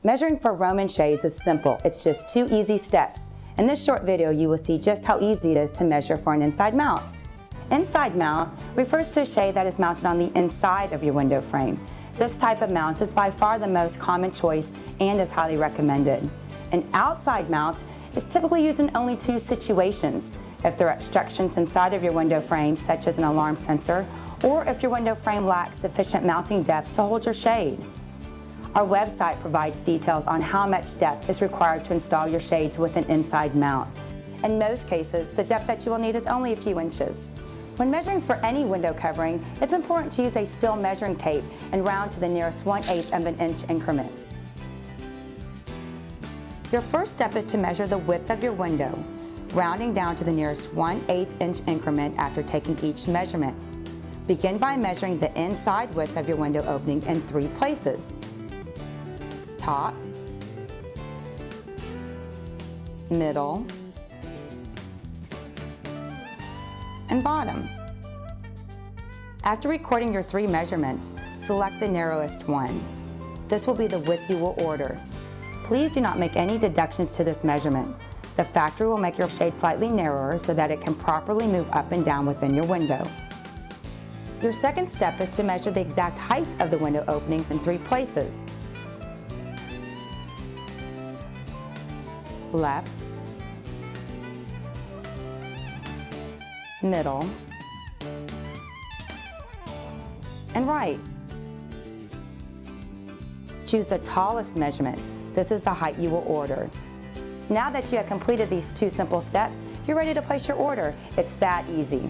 Measuring for Roman shades is simple. It's just 2 easy steps. In this short video, you will see just how easy it is to measure for an inside mount. Inside mount refers to a shade that is mounted on the inside of your window frame. This type of mount is by far the most common choice and is highly recommended. An outside mount is typically used in only 2 situations: if there are obstructions inside of your window frame, such as an alarm sensor, or if your window frame lacks sufficient mounting depth to hold your shade. Our website provides details on how much depth is required to install your shades with an inside mount. In most cases, the depth that you will need is only a few inches. When measuring for any window covering, it's important to use a steel measuring tape and round to the nearest 1/8 of an inch increment. Your first step is to measure the width of your window, rounding down to the nearest 1/8 inch increment after taking each measurement. Begin by measuring the inside width of your window opening in 3 places: top, middle, and bottom. After recording your 3 measurements, select the narrowest one. This will be the width you will order. Please do not make any deductions to this measurement. The factory will make your shade slightly narrower so that it can properly move up and down within your window. Your second step is to measure the exact height of the window opening in 3 places: left, middle, and right. Choose the tallest measurement. This is the height you will order. Now that you have completed these 2 simple steps, you're ready to place your order. It's that easy.